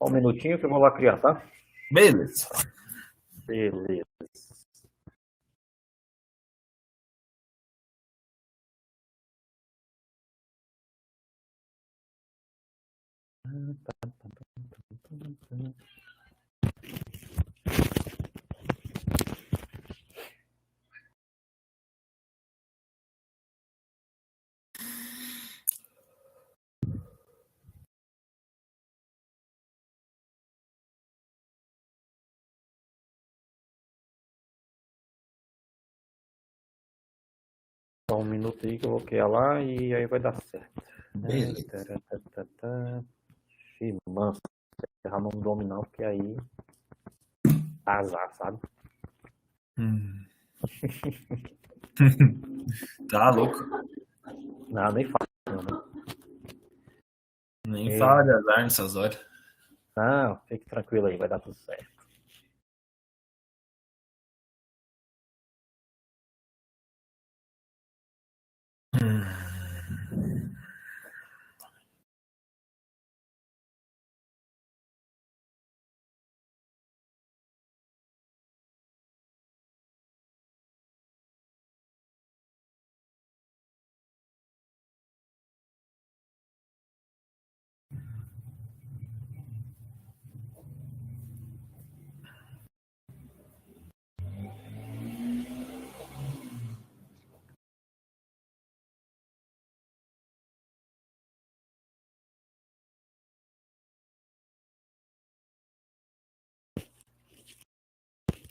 um minutinho que eu vou lá criar, tá? Beleza. Beleza. Só um minuto aí que eu vou criar lá e aí vai dar certo. Beleza. Manso, errar no nome não, porque aí azar, sabe? Tá louco. Não, nem fala, né? Nem fala de azar nessas horas. Não, fique tranquilo aí, vai dar tudo certo.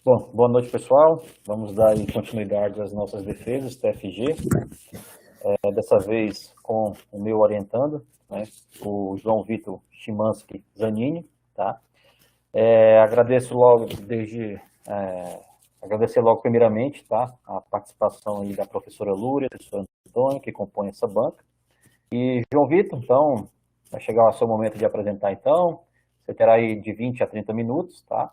Bom, boa noite, pessoal. Vamos dar continuidade às nossas defesas, TFG. Dessa vez com o meu orientando, né, o João Vitor Chimansky Zanini, tá? Agradeço logo, agradecer logo primeiramente, tá, a participação aí da professora Lúria, do professor Antônio, que compõe essa banca. E, João Vitor, então, vai chegar o seu momento de apresentar, então. Você terá aí de 20 a 30 minutos, tá?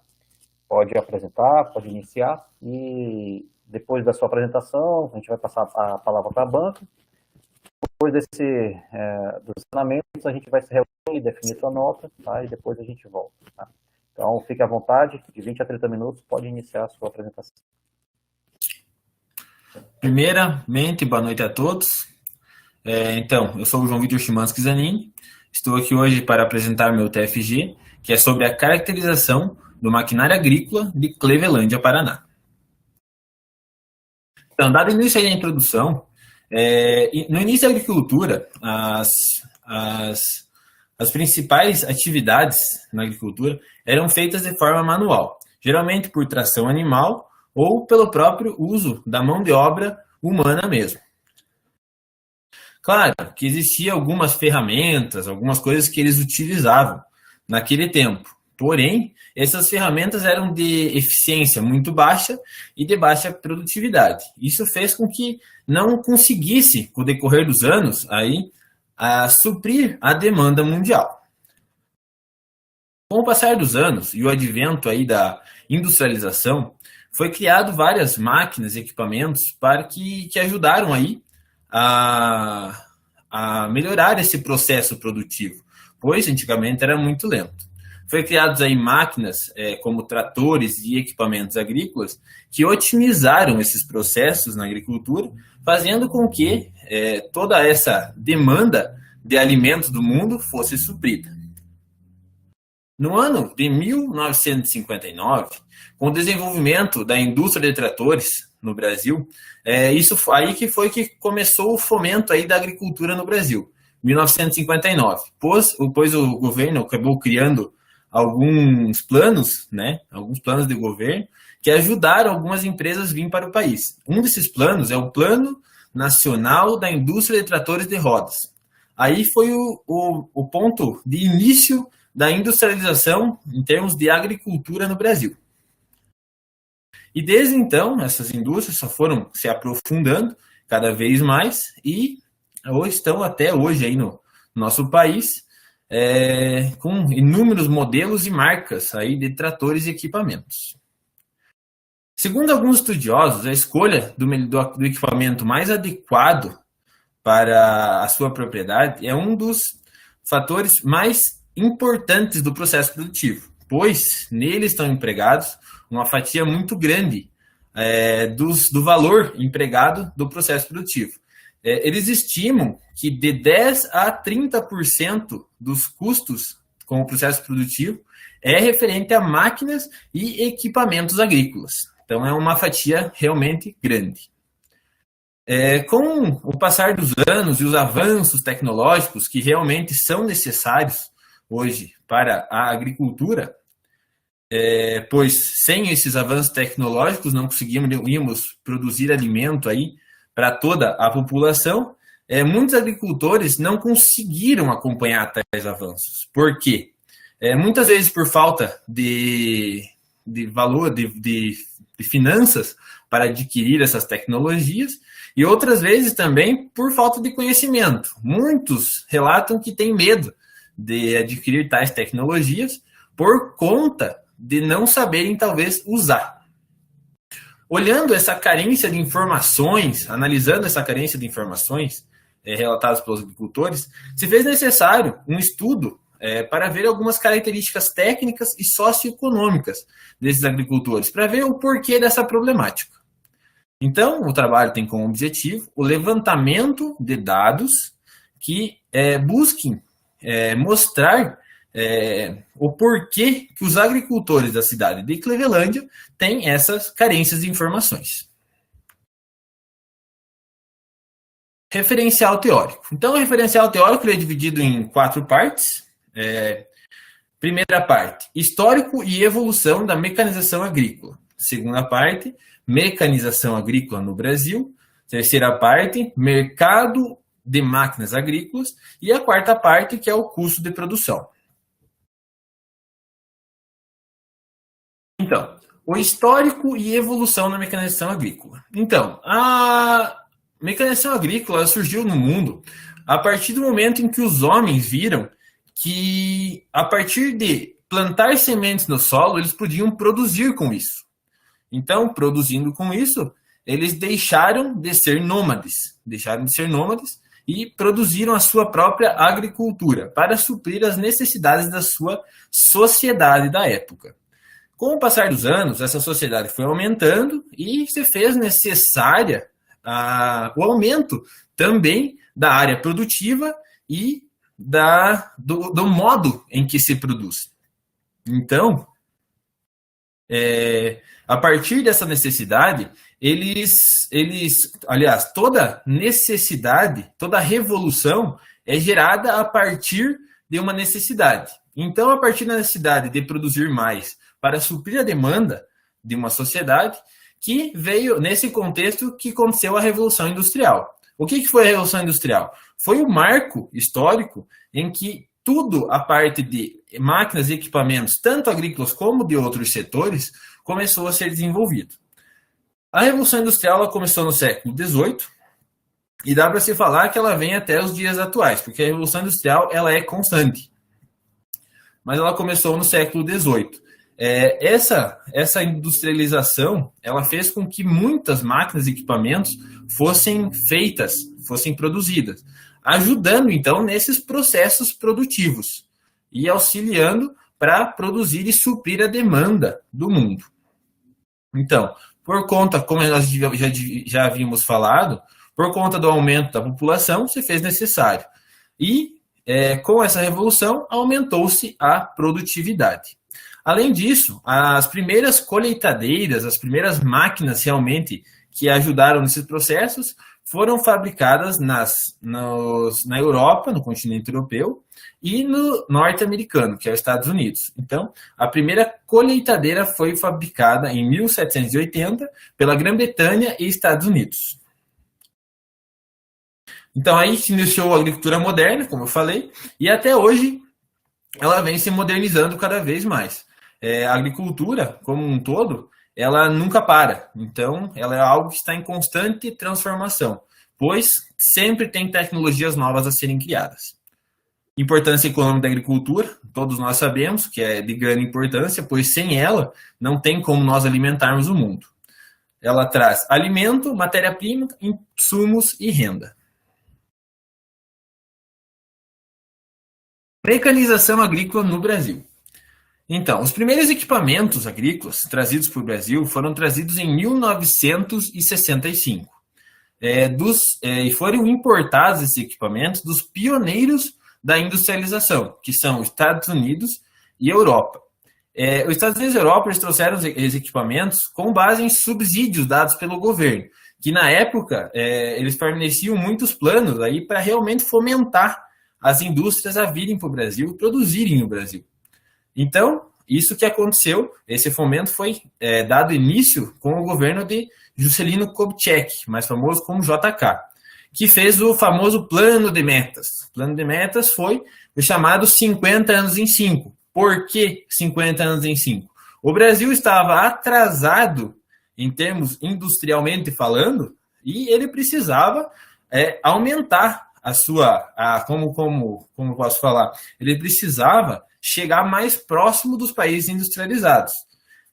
Pode apresentar, pode iniciar, e depois da sua apresentação, a gente vai passar a palavra para a banca. Depois dos ensinamentos, a gente vai se reunir, definir sua nota, tá? E depois a gente volta, tá? Então, fique à vontade, de 20 a 30 minutos, pode iniciar a sua apresentação. Primeiramente, boa noite a todos. Então, eu sou o João Vitor Chimansky Zanini. Estou aqui hoje para apresentar meu TFG, que é sobre a caracterização do maquinário agrícola de Clevelândia, Paraná. Então, dado o início aí da introdução, no início da agricultura, as principais atividades na agricultura eram feitas de forma manual, geralmente por tração animal ou pelo próprio uso da mão de obra humana mesmo. Claro que existiam algumas ferramentas, algumas coisas que eles utilizavam naquele tempo. Porém, essas ferramentas eram de eficiência muito baixa e de baixa produtividade. Isso fez com que não conseguisse, com o decorrer dos anos, suprir a demanda mundial. Com o passar dos anos e o advento aí da industrialização, foi criado várias máquinas e equipamentos que ajudaram aí a melhorar esse processo produtivo, pois antigamente era muito lento. Foi criados aí máquinas como tratores e equipamentos agrícolas que otimizaram esses processos na agricultura, fazendo com que toda essa demanda de alimentos do mundo fosse suprida. No ano de 1959, com o desenvolvimento da indústria de tratores no Brasil, isso aí que foi que começou o fomento aí da agricultura no Brasil, 1959. Pois o governo acabou criando alguns planos, né, alguns planos de governo que ajudaram algumas empresas a vir para o país. Um desses planos é o Plano Nacional da Indústria de Tratores de Rodas. Aí foi o ponto de início da industrialização em termos de agricultura no Brasil. E desde então, essas indústrias só foram se aprofundando cada vez mais e estão até hoje aí no nosso país com inúmeros modelos e marcas aí de tratores e equipamentos. Segundo alguns estudiosos, a escolha do equipamento mais adequado para a sua propriedade é um dos fatores mais importantes do processo produtivo, pois neles estão empregados uma fatia muito grande do valor empregado do processo produtivo. Eles estimam que de 10 a 30% dos custos com o processo produtivo é referente a máquinas e equipamentos agrícolas. Então, é uma fatia realmente grande. Com o passar dos anos e os avanços tecnológicos que realmente são necessários hoje para a agricultura, pois sem esses avanços tecnológicos não conseguimos produzir alimento aí para toda a população, muitos agricultores não conseguiram acompanhar tais avanços. Por quê? Muitas vezes por falta de valor, de finanças para adquirir essas tecnologias, e outras vezes também por falta de conhecimento. Muitos relatam que têm medo de adquirir tais tecnologias por conta de não saberem, talvez, usar. Olhando essa carência de informações, analisando essa carência de informações relatadas pelos agricultores, se fez necessário um estudo para ver algumas características técnicas e socioeconômicas desses agricultores, para ver o porquê dessa problemática. Então, o trabalho tem como objetivo o levantamento de dados que busquem mostrar o porquê que os agricultores da cidade de Clevelândia têm essas carências de informações. Referencial teórico. Então, o referencial teórico é dividido em 4 partes. Primeira parte, histórico e evolução da mecanização agrícola. Segunda parte, mecanização agrícola no Brasil. Terceira parte, mercado de máquinas agrícolas. E a quarta parte, que é o custo de produção. Então, o histórico e evolução da mecanização agrícola. Então, a mecanização agrícola surgiu no mundo a partir do momento em que os homens viram que, a partir de plantar sementes no solo, eles podiam produzir com isso. Então, produzindo com isso, eles deixaram de ser nômades e produziram a sua própria agricultura para suprir as necessidades da sua sociedade da época. Com o passar dos anos, essa sociedade foi aumentando e se fez necessária o aumento também da área produtiva e do modo em que se produz. Então, a partir dessa necessidade, aliás, toda necessidade, toda revolução é gerada a partir de uma necessidade. Então, a partir da necessidade de produzir mais para suprir a demanda de uma sociedade, que veio nesse contexto que aconteceu a Revolução Industrial. O que foi a Revolução Industrial? Foi o marco histórico em que tudo a parte de máquinas e equipamentos, tanto agrícolas como de outros setores, começou a ser desenvolvido. A Revolução Industrial ela começou no século XVIII e dá para se falar que ela vem até os dias atuais, porque a Revolução Industrial ela é constante. Mas ela começou no século XVIII. Essa industrialização ela fez com que muitas máquinas e equipamentos fossem produzidas, ajudando então nesses processos produtivos e auxiliando para produzir e suprir a demanda do mundo. Então, por conta, como nós já havíamos falado, por conta do aumento da população, se fez necessário. E com essa revolução, aumentou-se a produtividade. Além disso, as primeiras colheitadeiras, as primeiras máquinas realmente que ajudaram nesses processos foram fabricadas na Europa, no continente europeu, e no norte-americano, que é os Estados Unidos. Então, a primeira colheitadeira foi fabricada em 1780 pela Grã-Bretanha e Estados Unidos. Então, aí se iniciou a agricultura moderna, como eu falei, e até hoje ela vem se modernizando cada vez mais. A agricultura, como um todo, ela nunca para. Então, ela é algo que está em constante transformação, pois sempre tem tecnologias novas a serem criadas. Importância econômica da agricultura, todos nós sabemos que é de grande importância, pois sem ela não tem como nós alimentarmos o mundo. Ela traz alimento, matéria-prima, insumos e renda. Mecanização agrícola no Brasil. Então, os primeiros equipamentos agrícolas trazidos para o Brasil foram trazidos em 1965. E foram importados esses equipamentos dos pioneiros da industrialização, que são os Estados Unidos e Europa. Os Estados Unidos e a Europa eles trouxeram os equipamentos com base em subsídios dados pelo governo, que na época eles forneciam muitos planos aí para realmente fomentar as indústrias a virem para o Brasil e produzirem no Brasil. Então, isso que aconteceu, esse fomento foi dado início com o governo de Juscelino Kubitschek, mais famoso como JK, que fez o famoso Plano de Metas. O Plano de Metas foi o chamado 50 anos em 5. Por que 50 anos em 5? O Brasil estava atrasado em termos industrialmente falando e ele precisava aumentar como posso falar? Ele precisava chegar mais próximo dos países industrializados.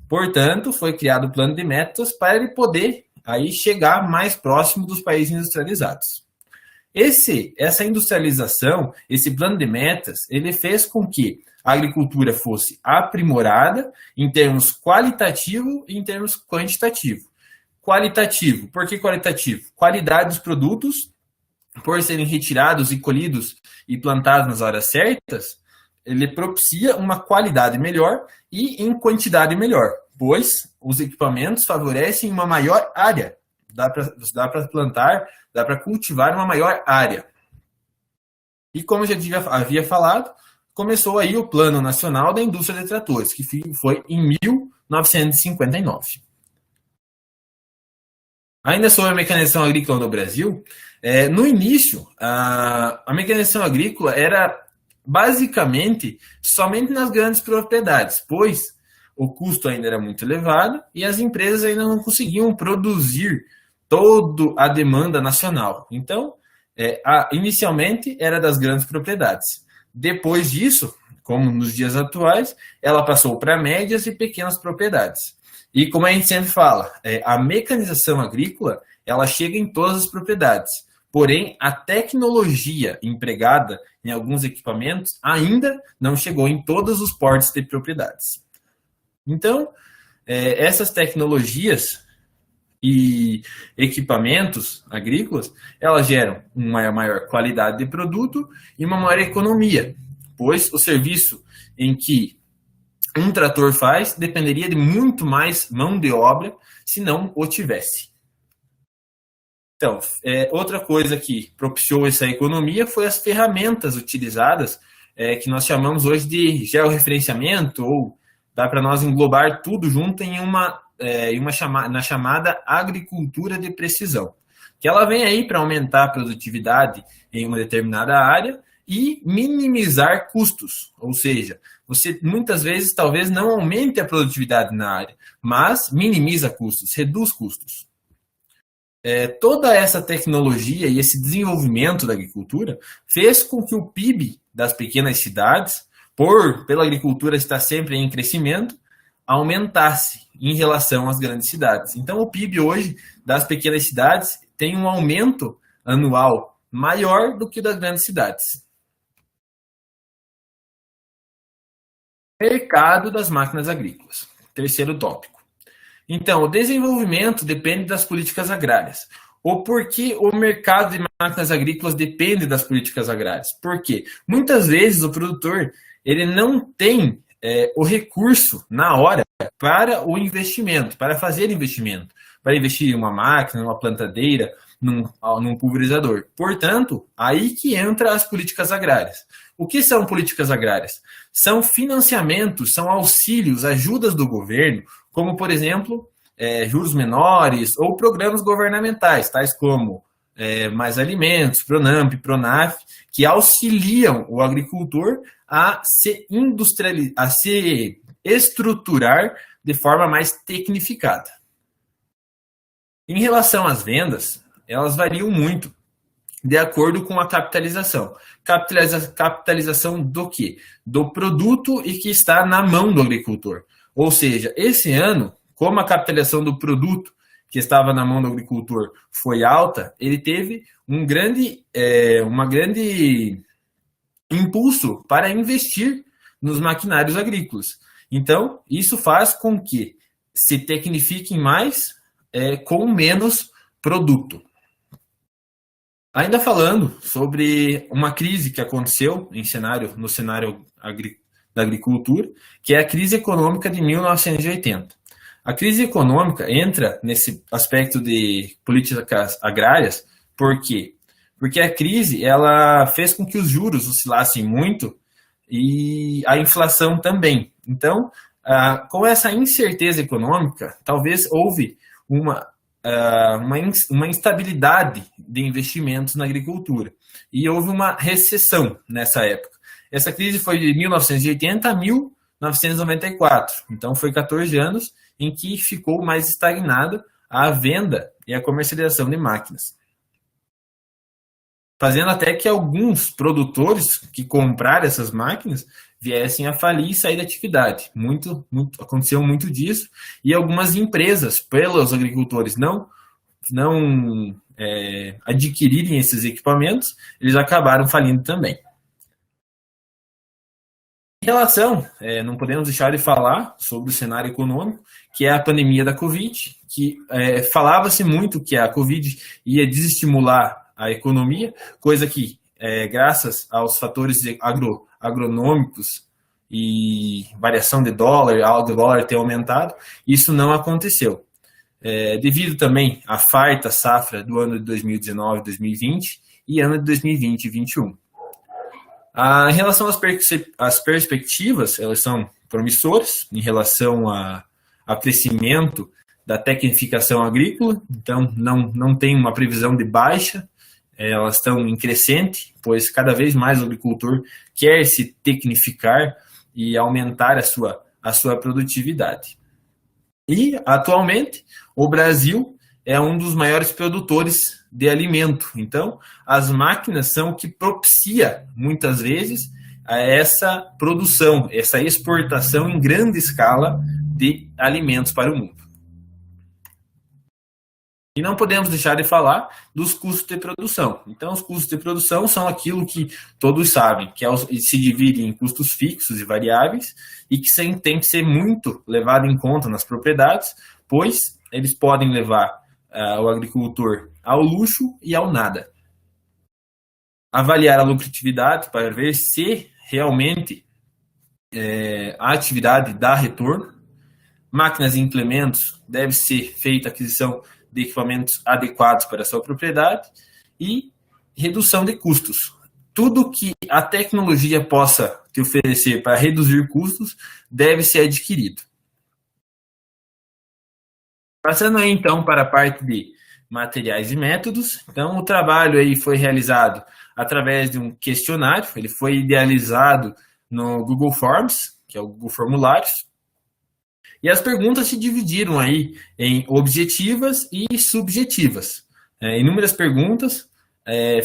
Portanto, foi criado o plano de metas para ele poder aí chegar mais próximo dos países industrializados. Essa industrialização, esse plano de metas, ele fez com que a agricultura fosse aprimorada em termos qualitativo e em termos quantitativo. Qualitativo, por que qualitativo? Qualidade dos produtos, por serem retirados e colhidos e plantados nas horas certas, ele propicia uma qualidade melhor e em quantidade melhor, pois os equipamentos favorecem uma maior área. Dá para plantar, dá para cultivar uma maior área. E como eu já havia falado, começou aí o Plano Nacional da Indústria de Tratores, que foi em 1959. Ainda sobre a mecanização agrícola no Brasil, no início, a mecanização agrícola era basicamente somente nas grandes propriedades, pois o custo ainda era muito elevado e as empresas ainda não conseguiam produzir toda a demanda nacional. Então, inicialmente era das grandes propriedades. Depois disso, como nos dias atuais, ela passou para médias e pequenas propriedades. E como a gente sempre fala, a mecanização agrícola ela chega em todas as propriedades. Porém, a tecnologia empregada em alguns equipamentos ainda não chegou em todos os portes de propriedades. Então, essas tecnologias e equipamentos agrícolas, elas geram uma maior qualidade de produto e uma maior economia, pois o serviço em que um trator faz dependeria de muito mais mão de obra se não o tivesse. Então, outra coisa que propiciou essa economia foi as ferramentas utilizadas, que nós chamamos hoje de georreferenciamento, ou dá para nós englobar tudo junto em na chamada agricultura de precisão, que ela vem aí para aumentar a produtividade em uma determinada área e minimizar custos, ou seja, você muitas vezes talvez não aumente a produtividade na área, mas minimiza custos, reduz custos. Toda essa tecnologia e esse desenvolvimento da agricultura fez com que o PIB das pequenas cidades, pela agricultura estar sempre em crescimento, aumentasse em relação às grandes cidades. Então, o PIB hoje das pequenas cidades tem um aumento anual maior do que das grandes cidades. Mercado das máquinas agrícolas. Terceiro tópico. Então, o desenvolvimento depende das políticas agrárias. O porquê o mercado de máquinas agrícolas depende das políticas agrárias? Por quê? Muitas vezes o produtor ele não tem o recurso na hora para o investimento, para fazer investimento, para investir em uma máquina, numa plantadeira, num pulverizador. Portanto, aí que entra as políticas agrárias. O que são políticas agrárias? São financiamentos, são auxílios, ajudas do governo, como, por exemplo, juros menores ou programas governamentais, tais como Mais Alimentos, Pronamp, Pronaf, que auxiliam o agricultor a se estruturar de forma mais tecnificada. Em relação às vendas, elas variam muito de acordo com a capitalização. Capitalização do quê? Do produto e que está na mão do agricultor. Ou seja, esse ano, como a capitalização do produto que estava na mão do agricultor foi alta, ele teve uma grande impulso para investir nos maquinários agrícolas. Então, isso faz com que se tecnifiquem mais com menos produto. Ainda falando sobre uma crise que aconteceu no cenário da agricultura, que é a crise econômica de 1980. A crise econômica entra nesse aspecto de políticas agrárias, por quê? Porque a crise ela fez com que os juros oscilassem muito e a inflação também. Então, com essa incerteza econômica, talvez houve uma instabilidade de investimentos na agricultura. E houve uma recessão nessa época. Essa crise foi de 1980 a 1994. Então, foi 14 anos em que ficou mais estagnada a venda e a comercialização de máquinas. Fazendo até que alguns produtores que compraram essas máquinas viessem a falir e sair da atividade. Aconteceu muito disso, e algumas empresas, pelos agricultores não adquirirem esses equipamentos, eles acabaram falindo também. Em relação, não podemos deixar de falar sobre o cenário econômico, que é a pandemia da Covid, que falava-se muito que a Covid ia desestimular a economia, coisa que, graças aos fatores agronômicos e variação de dólar, ao dólar ter aumentado, isso não aconteceu. Devido também à farta safra do ano de 2019, 2020 e ano de 2020 e 2021. Em relação às perspectivas, elas são promissoras em relação ao crescimento da tecnificação agrícola, então não tem uma previsão de baixa, elas estão em crescente, pois cada vez mais o agricultor quer se tecnificar e aumentar a sua produtividade. E, atualmente, o Brasil é um dos maiores produtores de alimento. Então, as máquinas são o que propicia, muitas vezes, essa produção, essa exportação em grande escala de alimentos para o mundo. E não podemos deixar de falar dos custos de produção. Então, os custos de produção são aquilo que todos sabem, que se divide em custos fixos e variáveis, e que tem que ser muito levado em conta nas propriedades, pois eles podem levar o agricultor ao luxo e ao nada. Avaliar a lucratividade para ver se realmente a atividade dá retorno. Máquinas e implementos, deve ser feita a aquisição de equipamentos adequados para a sua propriedade e redução de custos. Tudo que a tecnologia possa te oferecer para reduzir custos deve ser adquirido. Passando aí, então, para a parte de materiais e métodos. Então, o trabalho aí foi realizado através de um questionário. Ele foi idealizado no Google Forms, que é o Google Formulários. E as perguntas se dividiram aí em objetivas e subjetivas. Inúmeras perguntas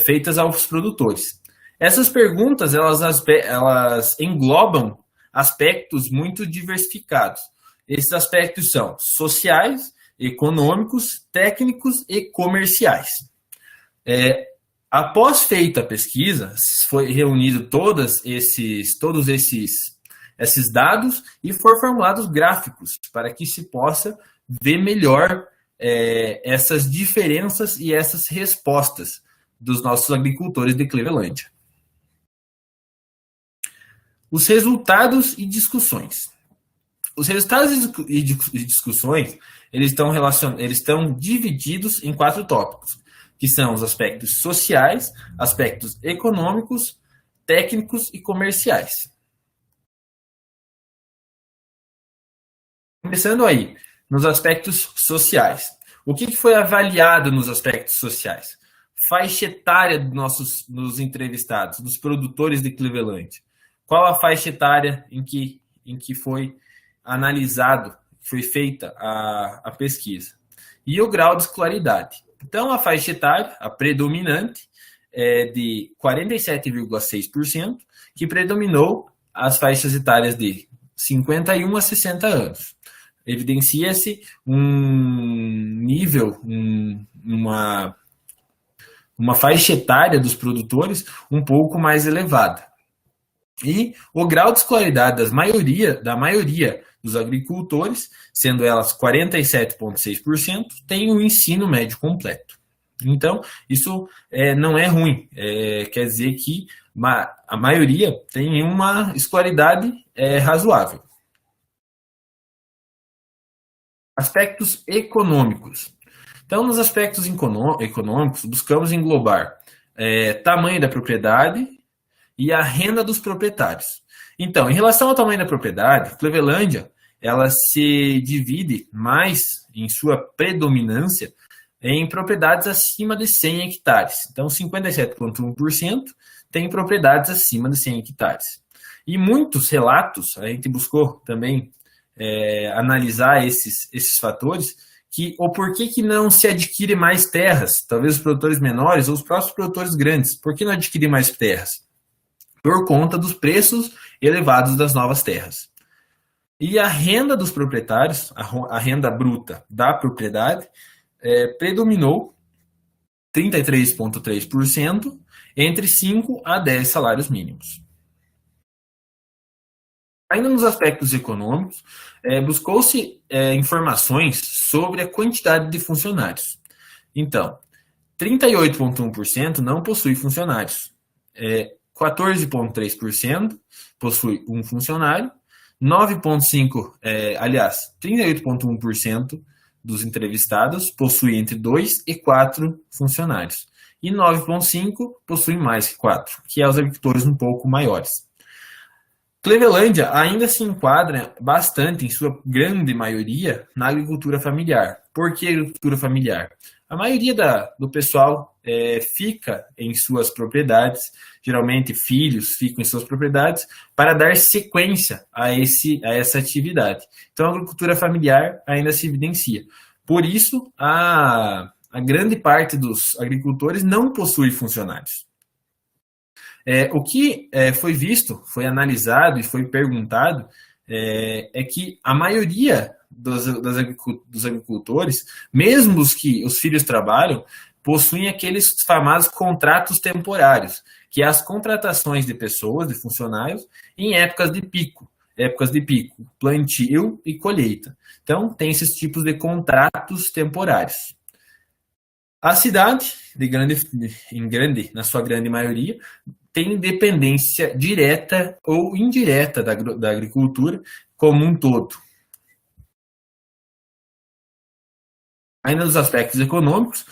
feitas aos produtores. Essas perguntas, elas englobam aspectos muito diversificados. Esses aspectos são sociais, econômicos, técnicos e comerciais. Após feita a pesquisa, foi reunido todos esses dados e foram formulados gráficos para que se possa ver melhor essas diferenças e essas respostas dos nossos agricultores de Clevelândia. Os resultados e discussões. Os resultados e discussões eles estão divididos em 4 tópicos, que são os aspectos sociais, aspectos econômicos, técnicos e comerciais. Começando aí, nos aspectos sociais. O que foi avaliado nos aspectos sociais? Faixa etária dos entrevistados, dos produtores de Cleveland. Qual a faixa etária em que foi analisado, foi feita a pesquisa? E o grau de escolaridade. Então, a faixa etária, a predominante, é de 47,6%, que predominou as faixas etárias de 51 a 60 anos. Evidencia-se um nível, uma faixa etária dos produtores um pouco mais elevada. E o grau de escolaridade da maioria dos agricultores, sendo elas 47,6%, tem o ensino médio completo. Então, isso não é ruim, quer dizer que a maioria tem uma escolaridade razoável. Aspectos econômicos. Então, nos aspectos econômicos, buscamos englobar tamanho da propriedade e a renda dos proprietários. Então, em relação ao tamanho da propriedade, Clevelândia ela se divide mais, em sua predominância, em propriedades acima de 100 hectares. Então, 57,1% tem propriedades acima de 100 hectares. E muitos relatos, a gente buscou também analisar esses fatores, o porquê que não se adquire mais terras, talvez os produtores menores ou os próprios produtores grandes, por que não adquirir mais terras? Por conta dos preços elevados das novas terras. E a renda dos proprietários, a renda bruta da propriedade, predominou 33,3% entre 5 a 10 salários mínimos. Ainda nos aspectos econômicos, buscou-se informações sobre a quantidade de funcionários. Então, 38,1% não possui funcionários, 14,3% possui um funcionário, 38,1% dos entrevistados possuem entre 2 e 4 funcionários, e 9,5% possuem mais que 4, que é os agricultores um pouco maiores. Clevelândia ainda se enquadra bastante, em sua grande maioria, na agricultura familiar. Por que agricultura familiar? A maioria do pessoal fica em suas propriedades, geralmente filhos ficam em suas propriedades, para dar sequência a essa atividade. Então, a agricultura familiar ainda se evidencia. Por isso, a grande parte dos agricultores não possui funcionários. O que foi visto, foi analisado e foi perguntado é que a maioria dos agricultores, mesmo os que os filhos trabalham, possuem aqueles famosos contratos temporários, que é as contratações de pessoas, de funcionários, em épocas de pico, plantio e colheita. Então, tem esses tipos de contratos temporários. A cidade, na sua grande maioria, tem dependência direta ou indireta da agricultura como um todo. Ainda nos aspectos econômicos,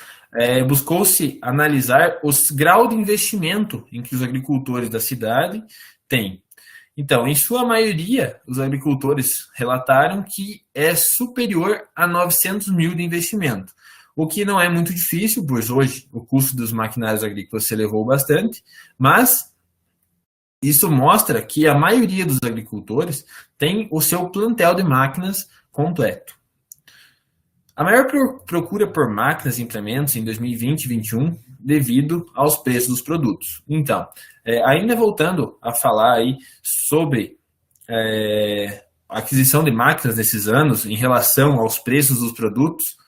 buscou-se analisar os graus de investimento em que os agricultores da cidade têm. Então, em sua maioria, os agricultores relataram que é superior a 900 mil de investimento, o que não é muito difícil, pois hoje o custo dos maquinários agrícolas se elevou bastante, mas isso mostra que a maioria dos agricultores tem o seu plantel de máquinas completo. A maior procura por máquinas e implementos em 2020 e 2021 devido aos preços dos produtos. Então, ainda voltando a falar aí sobre a aquisição de máquinas nesses anos em relação aos preços dos produtos,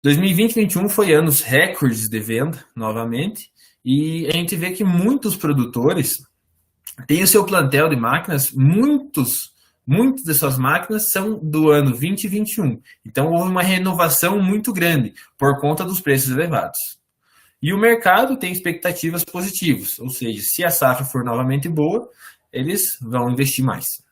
2020 e 2021 foi anos recordes de venda, novamente, e a gente vê que muitos produtores têm o seu plantel de máquinas, muitas dessas máquinas são do ano 20 e 21. Então, houve uma renovação muito grande por conta dos preços elevados. E o mercado tem expectativas positivas, ou seja, se a safra for novamente boa, eles vão investir mais.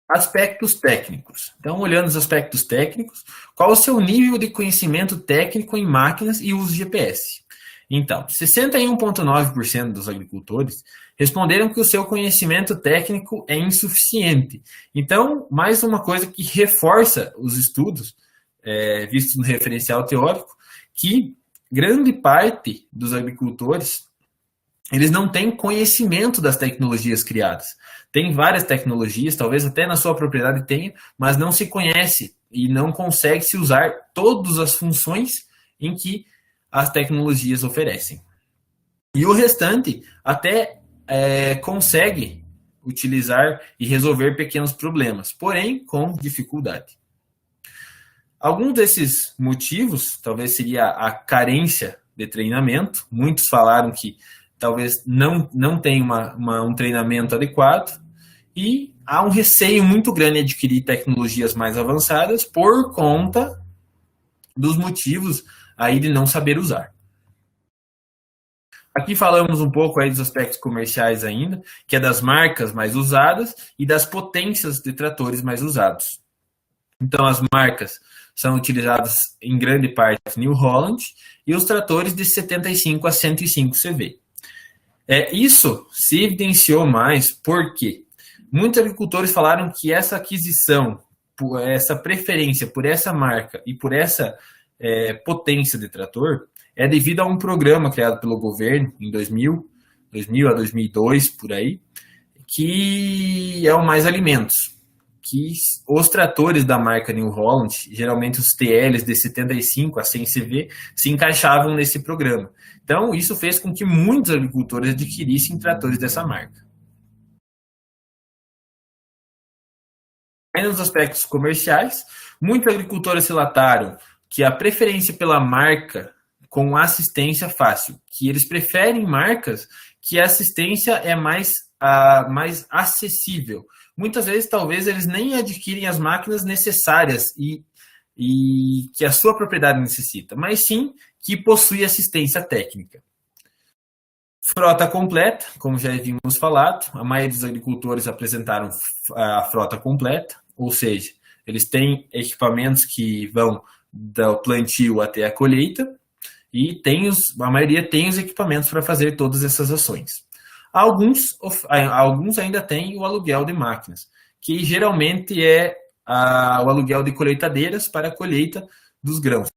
Aspectos técnicos. Então, olhando os aspectos técnicos, qual o seu nível de conhecimento técnico em máquinas e uso de GPS? Então, 61,9% dos agricultores responderam que o seu conhecimento técnico é insuficiente. Então, mais uma coisa que reforça os estudos vistos no referencial teórico, que grande parte dos agricultores eles não têm conhecimento das tecnologias criadas. Tem várias tecnologias, talvez até na sua propriedade tenha, mas não se conhece e não consegue se usar todas as funções em que as tecnologias oferecem. E o restante até consegue utilizar e resolver pequenos problemas, porém com dificuldade. Alguns desses motivos, talvez seria a carência de treinamento. Muitos falaram que talvez não tenha um treinamento adequado, e há um receio muito grande em adquirir tecnologias mais avançadas por conta dos motivos aí de não saber usar. Aqui falamos um pouco aí dos aspectos comerciais ainda, que é das marcas mais usadas e das potências de tratores mais usados. Então, as marcas são utilizadas em grande parte New Holland e os tratores de 75 a 105 CV. Isso se evidenciou mais porque muitos agricultores falaram que essa aquisição, essa preferência por essa marca e por essa potência de trator é devido a um programa criado pelo governo em 2000 a 2002, por aí, que é o Mais Alimentos, que os tratores da marca New Holland, geralmente os TLs de 75 a 100 CV, se encaixavam nesse programa. Então, isso fez com que muitos agricultores adquirissem tratores dessa marca. Ainda nos aspectos comerciais, muitos agricultores relataram que a preferência pela marca com assistência fácil, que eles preferem marcas que a assistência é mais acessível. Muitas vezes, talvez, eles nem adquirem as máquinas necessárias e que a sua propriedade necessita, mas sim que possui assistência técnica. Frota completa, como já havíamos falado, a maioria dos agricultores apresentaram a frota completa, ou seja, eles têm equipamentos que vão do plantio até a colheita, e a maioria tem os equipamentos para fazer todas essas ações. Alguns ainda têm o aluguel de máquinas, que geralmente é o aluguel de colheitadeiras para a colheita dos grãos.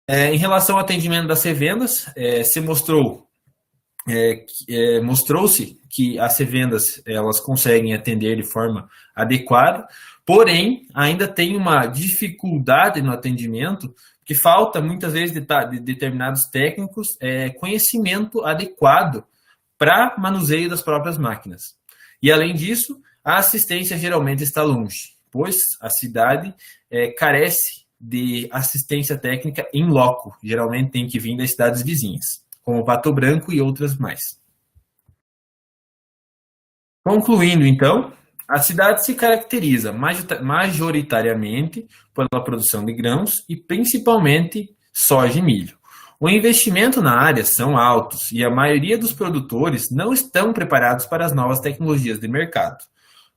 Em relação ao atendimento das revendas, mostrou-se que as revendas elas conseguem atender de forma adequada, porém ainda tem uma dificuldade no atendimento, que falta muitas vezes de determinados técnicos conhecimento adequado para manuseio das próprias máquinas. E além disso, a assistência geralmente está longe, pois a cidade carece de assistência técnica em loco, geralmente tem que vir das cidades vizinhas, como Pato Branco e outras mais. Concluindo, então, a cidade se caracteriza majoritariamente pela produção de grãos e principalmente soja e milho. O investimento na área são altos e a maioria dos produtores não estão preparados para as novas tecnologias de mercado,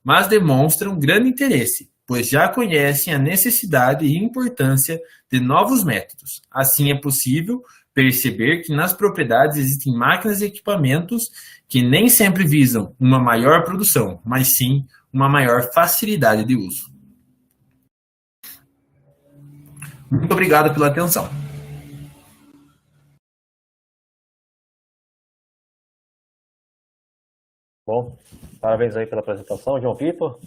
mas demonstram grande interesse, pois já conhecem a necessidade e importância de novos métodos. Assim é possível perceber que nas propriedades existem máquinas e equipamentos que nem sempre visam uma maior produção, mas sim uma maior facilidade de uso. Muito obrigado pela atenção. Bom, parabéns aí pela apresentação, João Vitor.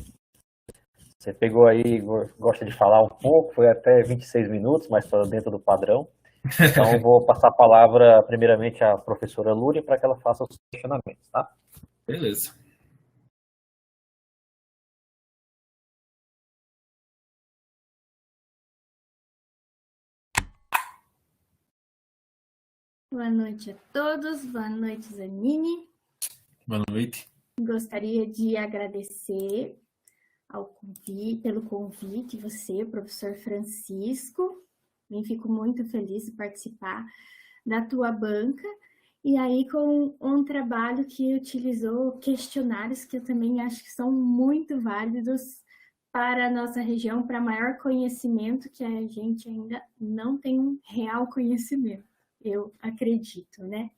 Você pegou aí, gosta de falar um pouco, foi até 26 minutos, mas está dentro do padrão. Então, eu vou passar a palavra primeiramente à professora Lúria para que ela faça os questionamentos, tá? Beleza. Boa noite a todos, boa noite, Zanini. Boa noite. Gostaria de agradecer pelo convite, você, professor Francisco. Eu fico muito feliz de participar da tua banca. E aí com um trabalho que utilizou questionários que eu também acho que são muito válidos para a nossa região, para maior conhecimento, que a gente ainda não tem um real conhecimento, eu acredito, né?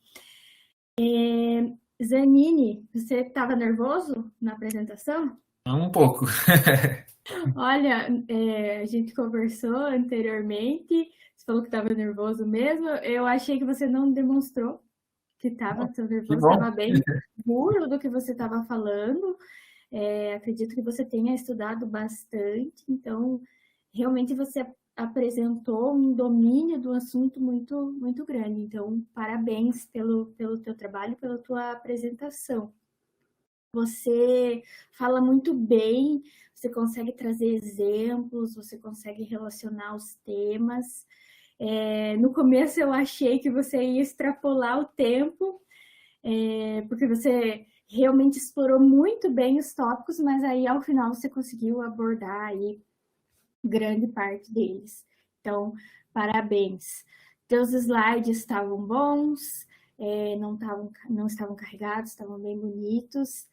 Zanini, você estava nervoso na apresentação? Um pouco. Olha, a gente conversou anteriormente, você falou que estava nervoso mesmo, eu achei que você não demonstrou que estava tão nervoso, estava bem seguro do que você estava falando, acredito que você tenha estudado bastante, então realmente você apresentou um domínio do assunto muito, muito grande, então parabéns pelo teu trabalho, pela tua apresentação. Você fala muito bem, você consegue trazer exemplos, você consegue relacionar os temas. No começo eu achei que você ia extrapolar o tempo, porque você realmente explorou muito bem os tópicos, mas aí ao final você conseguiu abordar aí grande parte deles. Então, parabéns. Teus slides estavam bons, não estavam carregados, estavam bem bonitos.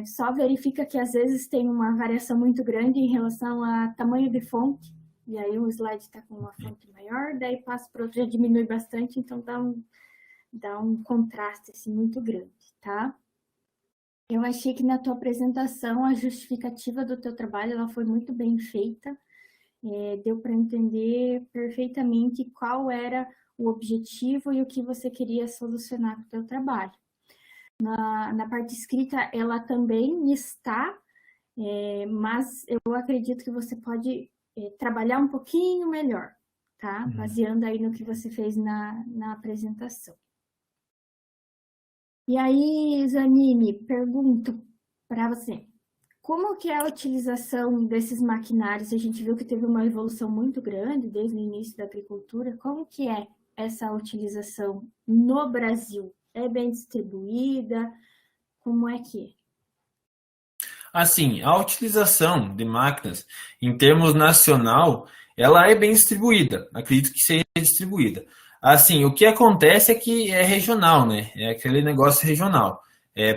Só verifica que às vezes tem uma variação muito grande em relação a tamanho de fonte, e aí um slide está com uma fonte maior, daí passa para outro, já diminui bastante, então dá um contraste assim, muito grande, tá? Eu achei que na tua apresentação a justificativa do teu trabalho ela foi muito bem feita, deu para entender perfeitamente qual era o objetivo e o que você queria solucionar com o teu trabalho. Na parte escrita ela também está, mas eu acredito que você pode trabalhar um pouquinho melhor, tá? Baseando aí no que você fez na apresentação. E aí, Zanini, pergunto para você, como que é a utilização desses maquinários? A gente viu que teve uma evolução muito grande desde o início da agricultura. Como que é essa utilização no Brasil? É bem distribuída? Como é que é? Assim, a utilização de máquinas em termos nacional, ela é bem distribuída. Acredito que seja distribuída. Assim, o que acontece é que é regional, né? É aquele negócio regional.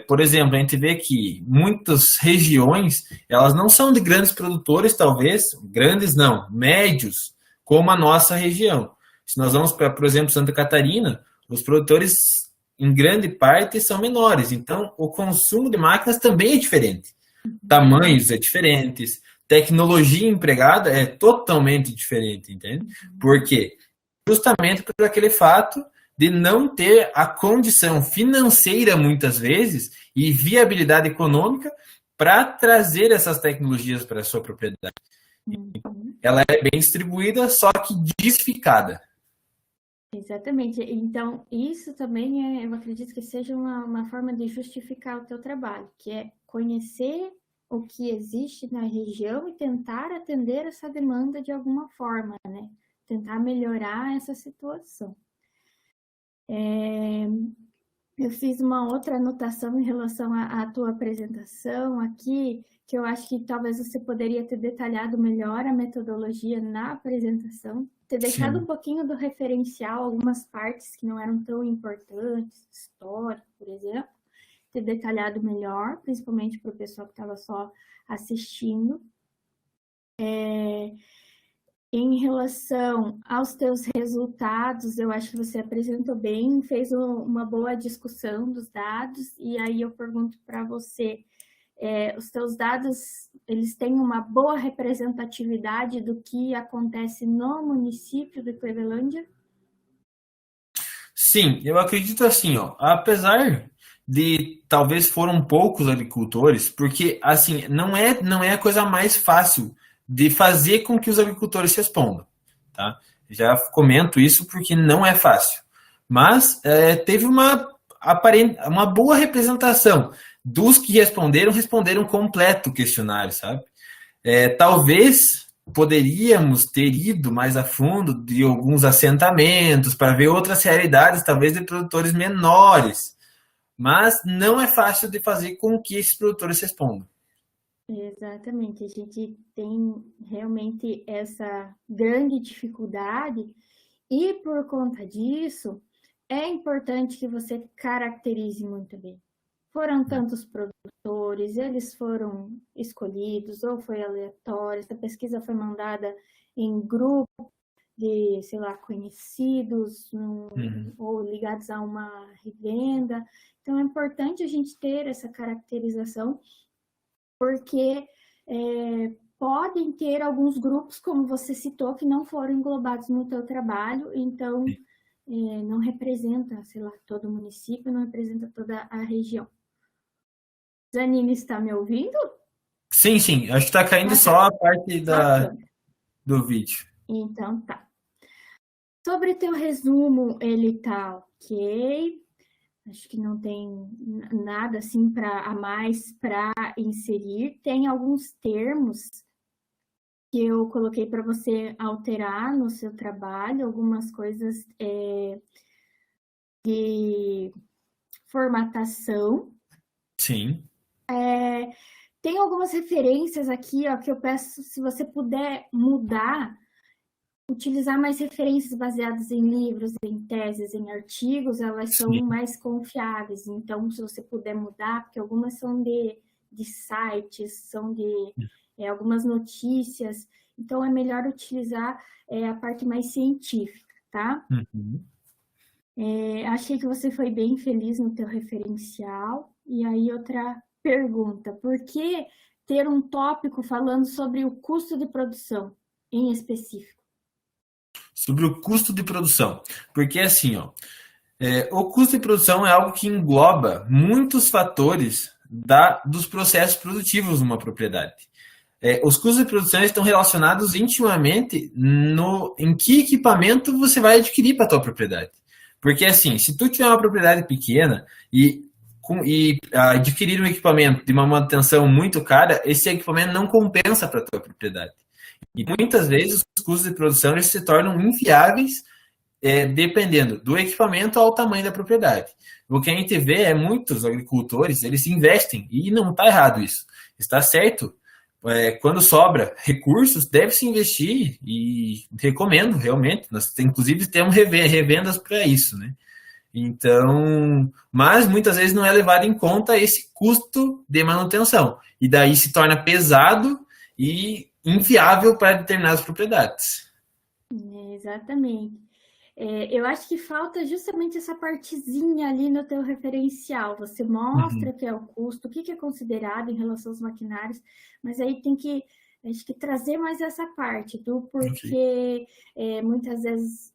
Por exemplo, a gente vê que muitas regiões, elas não são de grandes produtores, talvez, grandes não, médios, como a nossa região. Se nós vamos para, por exemplo, Santa Catarina, os produtores, em grande parte, são menores. Então, o consumo de máquinas também é diferente. Tamanhos é diferentes, tecnologia empregada é totalmente diferente, entende? Por quê? Justamente por aquele fato de não ter a condição financeira, muitas vezes, e viabilidade econômica para trazer essas tecnologias para a sua propriedade. Ela é bem distribuída, só que diversificada. Exatamente. Então, isso também eu acredito que seja uma forma de justificar o teu trabalho, que é conhecer o que existe na região e tentar atender essa demanda de alguma forma, né? Tentar melhorar essa situação. Eu fiz uma outra anotação em relação à tua apresentação aqui, que eu acho que talvez você poderia ter detalhado melhor a metodologia na apresentação, ter deixado um pouquinho do referencial, algumas partes que não eram tão importantes, história, por exemplo, ter detalhado melhor, principalmente para o pessoal que estava só assistindo. Em relação aos teus resultados, eu acho que você apresentou bem, fez uma boa discussão dos dados, e aí eu pergunto para você, os teus dados, eles têm uma boa representatividade do que acontece no município de Clevelândia? Sim, eu acredito assim, ó, apesar de talvez foram poucos agricultores, porque assim, não é a coisa mais fácil de fazer com que os agricultores respondam, tá? Já comento isso porque não é fácil. Mas teve uma boa representação dos que responderam completo o questionário, sabe? Talvez poderíamos ter ido mais a fundo de alguns assentamentos para ver outras realidades, talvez de produtores menores, mas não é fácil de fazer com que esses produtores respondam. Exatamente, a gente tem realmente essa grande dificuldade e por conta disso é importante que você caracterize muito bem. Foram tantos produtores, eles foram escolhidos ou foi aleatório, essa pesquisa foi mandada em grupo de, sei lá, conhecidos ou ligados a uma revenda. Então é importante a gente ter essa caracterização porque podem ter alguns grupos, como você citou, que não foram englobados no teu trabalho, então não representa, sei lá, todo o município, não representa toda a região. Zanine, está me ouvindo? Sim, sim, acho que está caindo só a parte do vídeo. Então tá. Sobre teu resumo, ele tá ok. Acho que não tem nada assim a mais para inserir. Tem alguns termos que eu coloquei para você alterar no seu trabalho, algumas coisas de formatação. Sim. Tem algumas referências aqui, ó, que eu peço, se você puder mudar, utilizar mais referências baseadas em livros, em teses, em artigos, elas são Sim. mais confiáveis. Então, se você puder mudar, porque algumas são de sites, são de algumas notícias, então é melhor utilizar a parte mais científica, tá? Uhum. Achei que você foi bem feliz no teu referencial. E aí, outra pergunta, por que ter um tópico falando sobre o custo de produção em específico? Sobre o custo de produção. Porque assim, ó, o custo de produção é algo que engloba muitos fatores dos processos produtivos numa propriedade. Os custos de produção estão relacionados intimamente em que equipamento você vai adquirir para a tua propriedade. Porque assim, se tu tiver uma propriedade pequena e adquirir um equipamento de uma manutenção muito cara, esse equipamento não compensa para a tua propriedade. E muitas vezes os custos de produção eles se tornam inviáveis dependendo do equipamento ao tamanho da propriedade. O que a gente vê é muitos agricultores, eles investem, e não está errado isso. Está certo. Quando sobra recursos, deve-se investir, e recomendo, realmente. Nós, inclusive, temos revendas para isso, né? Então, mas muitas vezes não é levado em conta esse custo de manutenção. E daí se torna pesado e inviável para determinadas propriedades. Exatamente. Eu acho que falta justamente essa partezinha ali no teu referencial. Você mostra que é o custo, o que é considerado em relação aos maquinários, mas aí tem que, acho que trazer mais essa parte, porque muitas vezes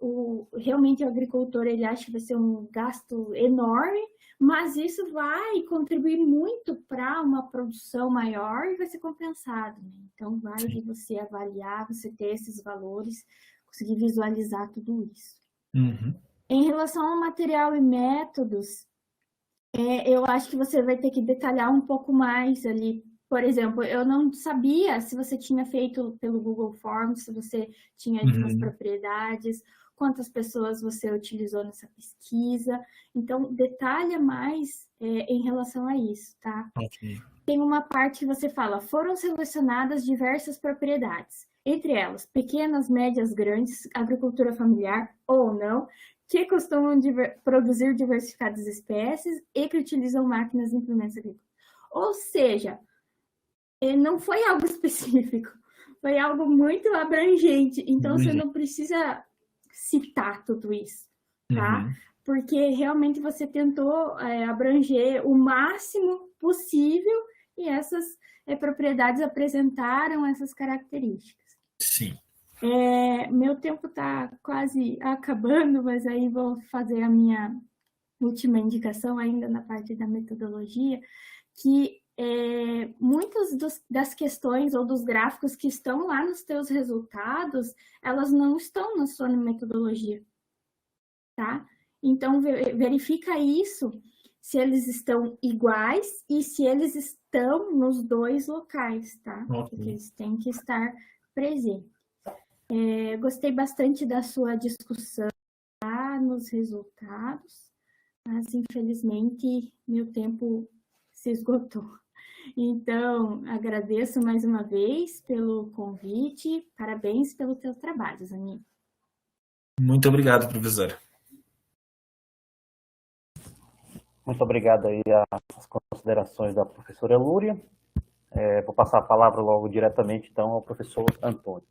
realmente o agricultor ele acha que vai ser um gasto enorme, mas isso vai contribuir muito para uma produção maior e vai ser compensado, né? Então vai de você avaliar, você ter esses valores, conseguir visualizar tudo isso. Uhum. Em relação ao material e métodos, eu acho que você vai ter que detalhar um pouco mais ali. Por exemplo, eu não sabia se você tinha feito pelo Google Forms, se você tinha ido nas propriedades, quantas pessoas você utilizou nessa pesquisa. Então, detalha mais em relação a isso, tá? Okay. Tem uma parte que você fala, foram selecionadas diversas propriedades, entre elas pequenas, médias, grandes, agricultura familiar ou não, que costumam produzir diversificadas espécies e que utilizam máquinas e implementos agrícolas. Ou seja, não foi algo específico, foi algo muito abrangente. Então, você não precisa citar tudo isso, tá? Porque realmente você tentou abranger o máximo possível e essas propriedades apresentaram essas características. Sim. Meu tempo está quase acabando, mas aí vou fazer a minha última indicação ainda na parte da metodologia, que muitas das questões ou dos gráficos que estão lá nos teus resultados, elas não estão na sua metodologia, tá? Então, verifica isso, se eles estão iguais e se eles estão nos dois locais, tá? Okay. Porque eles têm que estar presentes. Gostei bastante da sua discussão lá nos resultados, mas infelizmente meu tempo se esgotou. Então, agradeço mais uma vez pelo convite, parabéns pelo teu trabalho, Zanin. Muito obrigado, professora. Muito obrigado aí às considerações da professora Lúria. Vou passar a palavra logo diretamente, então, ao professor Antônio.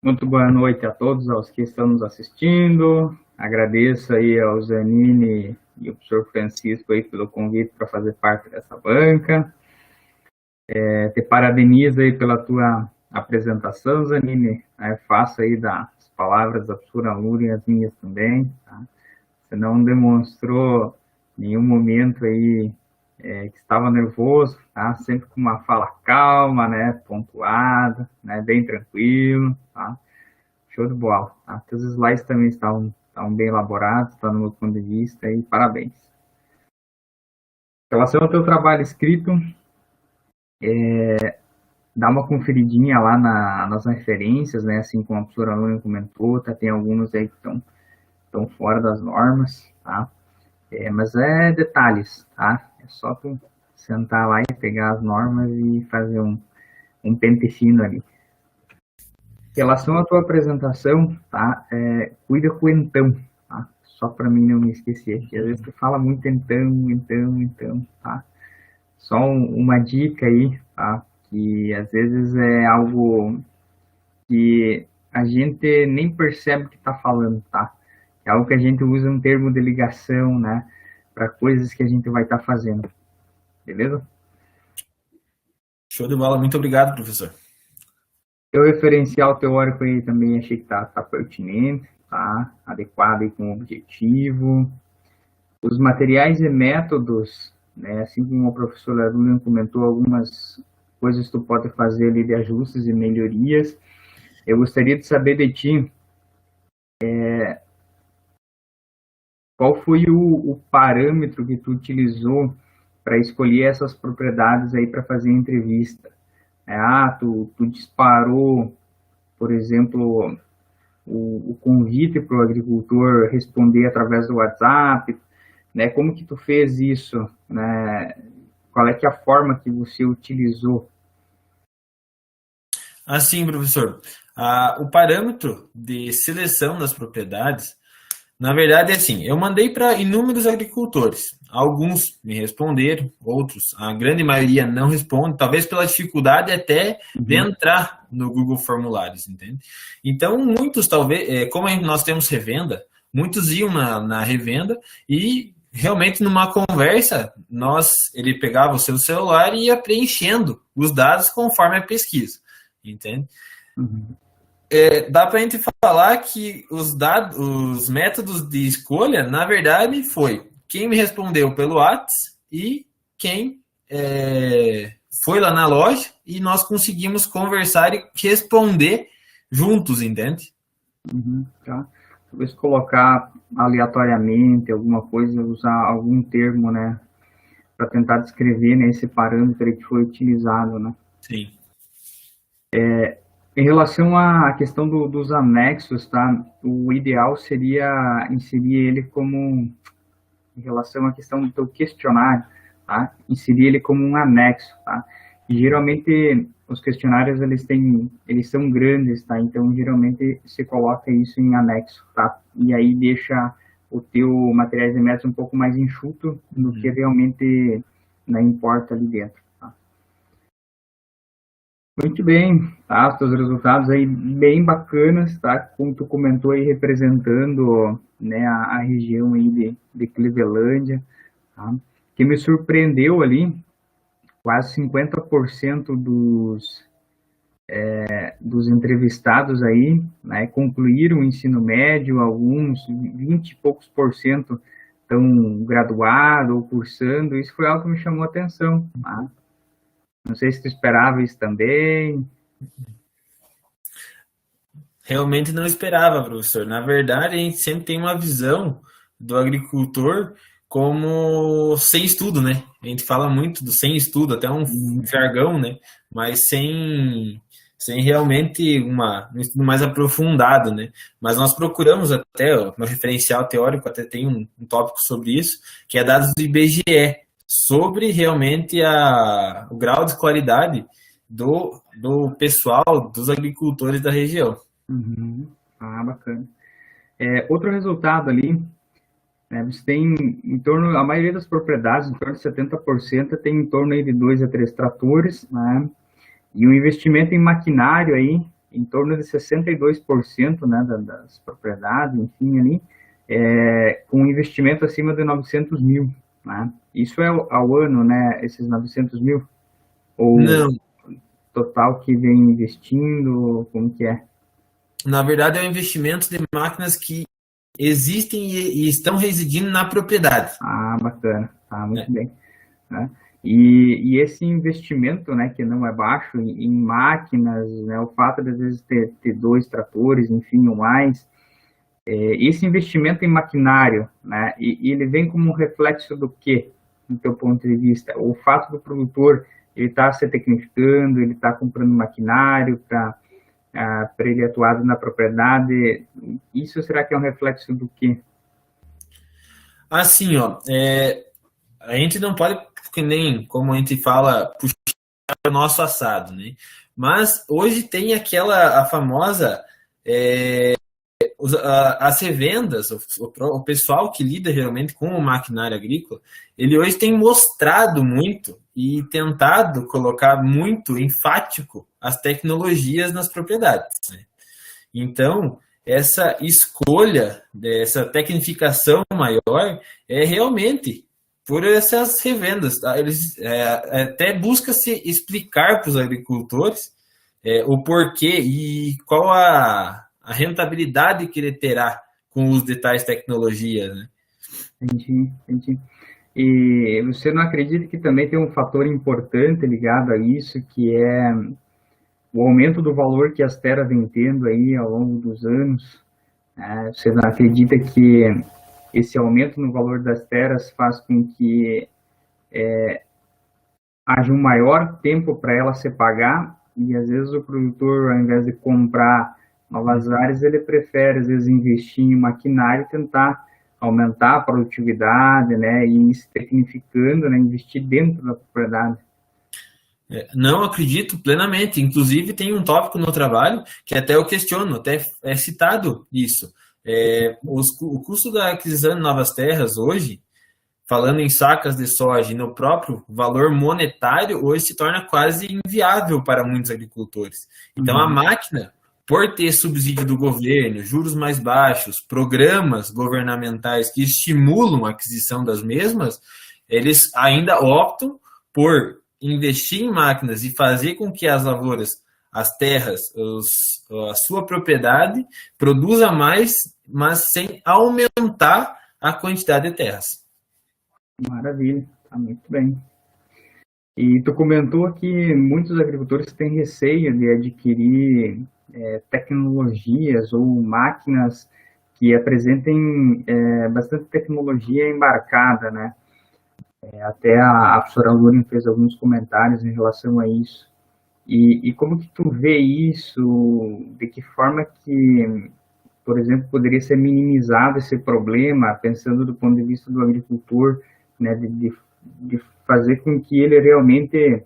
Muito boa noite a todos, aos que estão nos assistindo. Agradeço aí ao Zanini e ao professor Francisco aí pelo convite para fazer parte dessa banca. Te parabenizo aí pela tua apresentação, Zanini. Faço aí das palavras da professora Lúria as minhas também. Tá? Você não demonstrou nenhum momento aí que estava nervoso, tá? Sempre com uma fala calma, né? Pontuada, né? Bem tranquilo, tá? Show de bola. Tá? Teus slides também estavam bem elaborados, tá? No meu ponto de vista, e parabéns. Em relação ao teu trabalho escrito, dá uma conferidinha lá nas referências, né? Assim como a professora Luna comentou, tem alguns aí que estão fora das normas, tá? Mas é detalhes, tá? É só tu sentar lá e pegar as normas e fazer um pente fino ali. Em relação à tua apresentação, tá? Cuida com o então, tá? Só para mim não me esquecer, porque às vezes tu fala muito então, tá? Só uma dica aí, tá? Que às vezes é algo que a gente nem percebe que tá falando, tá? É algo que a gente usa um termo de ligação, né? Para coisas que a gente vai estar fazendo. Beleza? Show de bola. Muito obrigado, professor. O referencial teórico aí também achei que tá pertinente, tá? Adequado aí com o objetivo. Os materiais e métodos, né? Assim como a professora Luna comentou, algumas coisas tu pode fazer ali de ajustes e melhorias. Eu gostaria de saber de ti, qual foi o parâmetro que tu utilizou para escolher essas propriedades aí para fazer a entrevista? Tu disparou, por exemplo, o convite para o agricultor responder através do WhatsApp, né? Como que tu fez isso, né? Qual é que é a forma que você utilizou? Assim, professor, o parâmetro de seleção das propriedades, na verdade, é assim, eu mandei para inúmeros agricultores. Alguns me responderam, outros, a grande maioria não responde, talvez pela dificuldade até de entrar no Google Formulários, entende? Então, muitos, talvez, como nós temos revenda, muitos iam na revenda e realmente numa conversa, ele pegava o seu celular e ia preenchendo os dados conforme a pesquisa, entende? Dá para a gente falar que os métodos de escolha, na verdade, foi quem me respondeu pelo WhatsApp e quem foi lá na loja e nós conseguimos conversar e responder juntos, entende? Tá. Talvez colocar aleatoriamente alguma coisa, usar algum termo, né, para tentar descrever, né, esse parâmetro que foi utilizado, né? Sim. Em relação à questão dos anexos, tá? O ideal seria inserir ele como, em relação à questão do teu questionário, tá? Inserir ele como um anexo, tá? E geralmente os questionários eles são grandes, tá? Então geralmente se coloca isso em anexo, tá? E aí deixa o teu materiais de métodos um pouco mais enxuto do que realmente, né, importa ali dentro. Muito bem, tá? Os teus resultados aí bem bacanas, tá? Como tu comentou aí, representando, né, a região aí de Clevelândia, tá? Que me surpreendeu ali, quase 50% dos entrevistados aí, né, concluíram o ensino médio, alguns 20 e poucos por cento estão graduados ou cursando. Isso foi algo que me chamou a atenção, tá? Não sei se tu esperava isso também. Realmente não esperava, professor. Na verdade, a gente sempre tem uma visão do agricultor como sem estudo, né? A gente fala muito do sem estudo, até um jargão, né? Mas sem realmente um estudo mais aprofundado, né? Mas nós procuramos até, no referencial teórico, até tem um tópico sobre isso, que é dados do IBGE, sobre realmente o grau de qualidade do pessoal, dos agricultores da região. Bacana. Outro resultado ali, né, você tem a maioria das propriedades, em torno de 70%, tem em torno aí de 2 a 3 tratores, né, e o investimento em maquinário aí, em torno de 62%, né, das propriedades, enfim, ali, com investimento acima de 900 mil, né? Isso é ao ano, né, esses 900 mil? Ou não, total que vem investindo, como que é? Na verdade, é um investimento de máquinas que existem e estão residindo na propriedade. Bacana. Muito bem. Né? E esse investimento, né, que não é baixo, em máquinas, né, o fato de, às vezes, ter 2 tratores, enfim, ou mais, esse investimento em maquinário, né, e ele vem como um reflexo do quê? do teu ponto de vista? O fato do produtor ele está se tecnificando, ele está comprando maquinário para ele atuar na propriedade, isso será que é um reflexo do quê? Assim, ó, a gente não pode, que nem como a gente fala, puxar o nosso assado, né? Mas hoje tem a famosa as revendas, o pessoal que lida geralmente com o maquinário agrícola, ele hoje tem mostrado muito e tentado colocar muito enfático as tecnologias nas propriedades, né? Então, essa escolha, essa tecnificação maior é realmente por essas revendas. Tá? Eles até busca se explicar para os agricultores o porquê e qual a rentabilidade que ele terá com os de tais tecnologias, né? Entendi. E você não acredita que também tem um fator importante ligado a isso, que é o aumento do valor que as terras vêm tendo aí ao longo dos anos? Você não acredita que esse aumento no valor das terras faz com que haja um maior tempo para ela se pagar e às vezes o produtor, ao invés de comprar novas áreas, ele prefere às vezes investir em maquinário e tentar aumentar a produtividade, né, e ir se tecnificando, né, investir dentro da propriedade? Não acredito plenamente. Inclusive, tem um tópico no trabalho que até eu questiono, até é citado isso. O custo da aquisição de novas terras hoje, falando em sacas de soja e no próprio valor monetário, hoje se torna quase inviável para muitos agricultores. Então, a máquina, por ter subsídio do governo, juros mais baixos, programas governamentais que estimulam a aquisição das mesmas, eles ainda optam por investir em máquinas e fazer com que as lavouras, as terras, a sua propriedade produza mais, mas sem aumentar a quantidade de terras. Maravilha, tá muito bem. E tu comentou que muitos agricultores têm receio de adquirir tecnologias ou máquinas que apresentem bastante tecnologia embarcada, né? Até a professora Lúria fez alguns comentários em relação a isso. E como que tu vê isso? De que forma que, por exemplo, poderia ser minimizado esse problema, pensando do ponto de vista do agricultor, né, de fazer com que ele realmente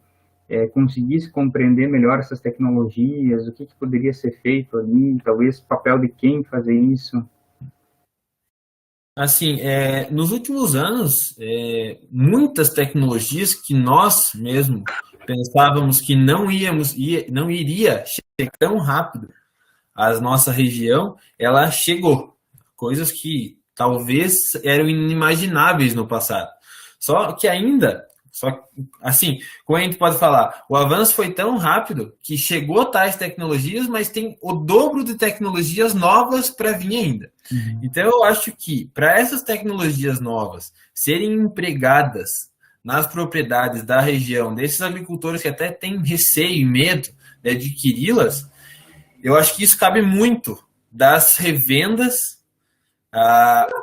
conseguisse compreender melhor essas tecnologias, o que poderia ser feito ali, talvez o papel de quem fazer isso? Assim, nos últimos anos, muitas tecnologias que nós mesmo pensávamos que não iria chegar tão rápido à nossa região, ela chegou. Coisas que talvez eram inimagináveis no passado. Assim, como a gente pode falar, o avanço foi tão rápido que chegou tais tecnologias, mas tem o dobro de tecnologias novas para vir ainda. Então, eu acho que para essas tecnologias novas serem empregadas nas propriedades da região, desses agricultores que até têm receio e medo de adquiri-las, eu acho que isso cabe muito das revendas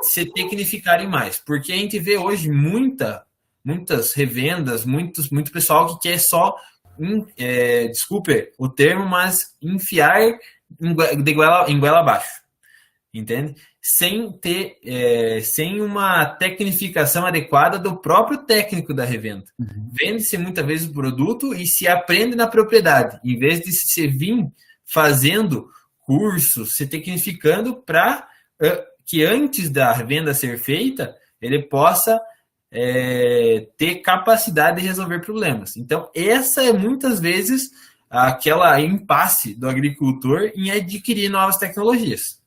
se tecnificarem mais, porque a gente vê hoje muitas revendas, muito pessoal que quer só, desculpe o termo, mas enfiar em goela abaixo, entende? Sem uma tecnificação adequada do próprio técnico da revenda. Vende-se muitas vezes o produto e se aprende na propriedade, em vez de se vir fazendo cursos, se tecnificando para que antes da venda ser feita, ele possa ter capacidade de resolver problemas. Então, essa é muitas vezes aquela impasse do agricultor em adquirir novas tecnologias.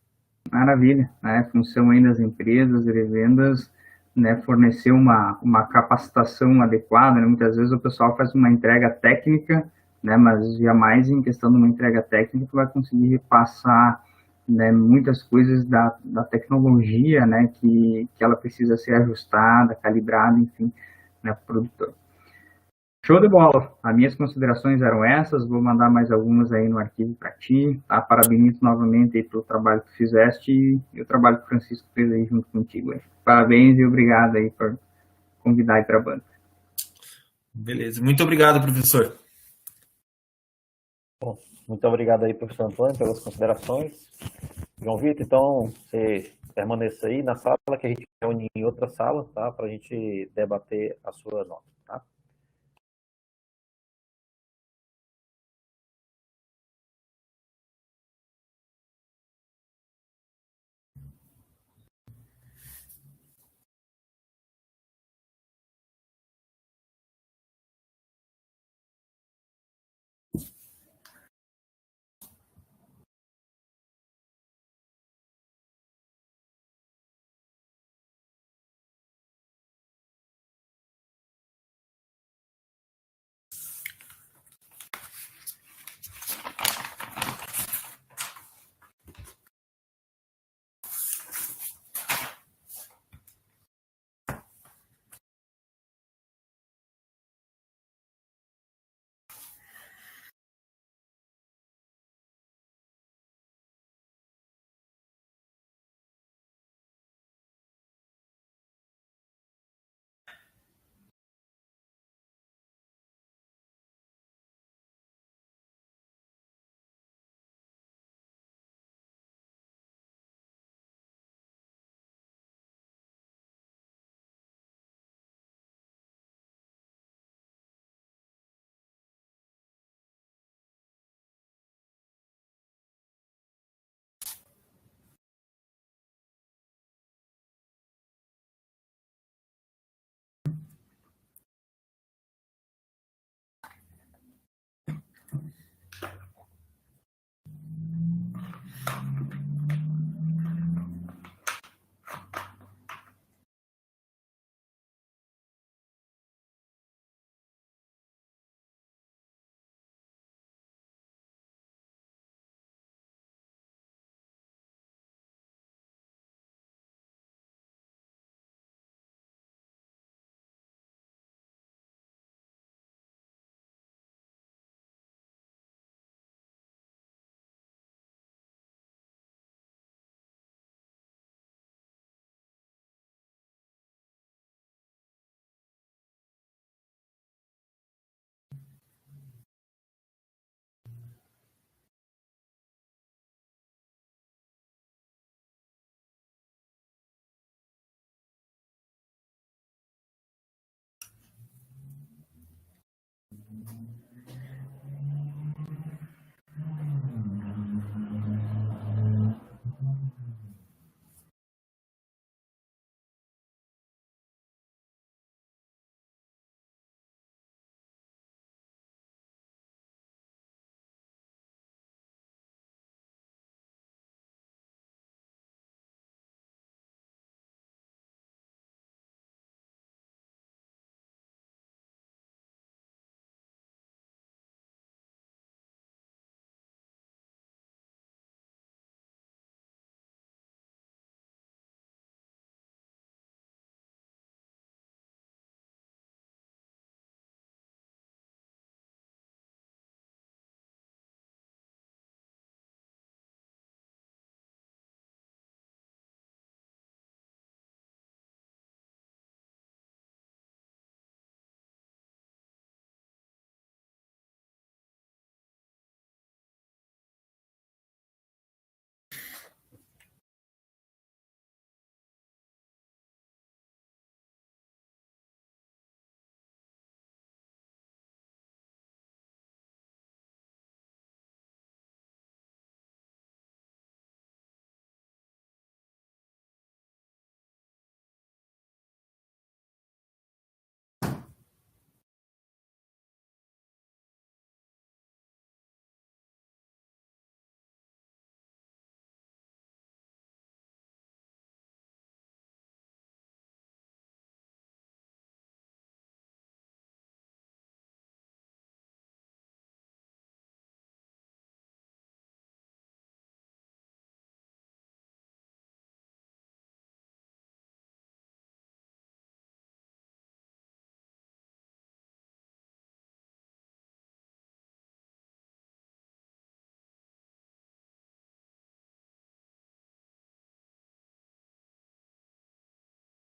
Maravilha, né? A função aí das empresas de vendas, né, fornecer uma capacitação adequada, né? Muitas vezes o pessoal faz uma entrega técnica, né, mas jamais em questão de uma entrega técnica vai conseguir repassar, né, muitas coisas da tecnologia, né, que ela precisa ser ajustada, calibrada, enfim, né, para o produtor. Show de bola! As minhas considerações eram essas, vou mandar mais algumas aí no arquivo para ti, tá? Parabenizo novamente aí pelo trabalho que tu fizeste e o trabalho que o Francisco fez aí junto contigo. Aí. Parabéns e obrigado aí por convidar para a banca. Beleza. Muito obrigado, professor. Bom, muito obrigado aí, professor Antônio, pelas considerações. João Vitor, então, você permaneça aí na sala, que a gente reúne em outra sala, tá? Para a gente debater a sua nota, tá?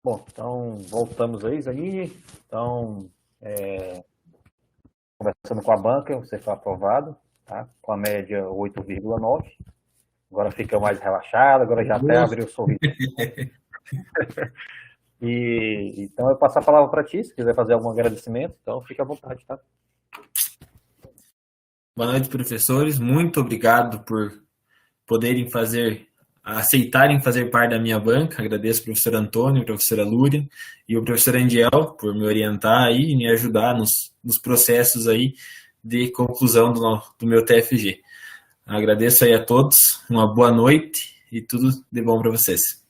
Bom, então voltamos aí, Zanini. Então, conversando com a banca, você foi aprovado, tá? Com a média 8,9. Agora fica mais relaxado, agora já até abriu o sorriso. Então eu passo a palavra para ti, se quiser fazer algum agradecimento, então fica à vontade, tá? Boa noite, professores. Muito obrigado por poderem aceitarem fazer parte da minha banca. Agradeço ao professor Antônio, a professora Lúria e o professor Andiel por me orientar aí e me ajudar nos processos aí de conclusão do meu TFG. Agradeço aí a todos, uma boa noite e tudo de bom para vocês.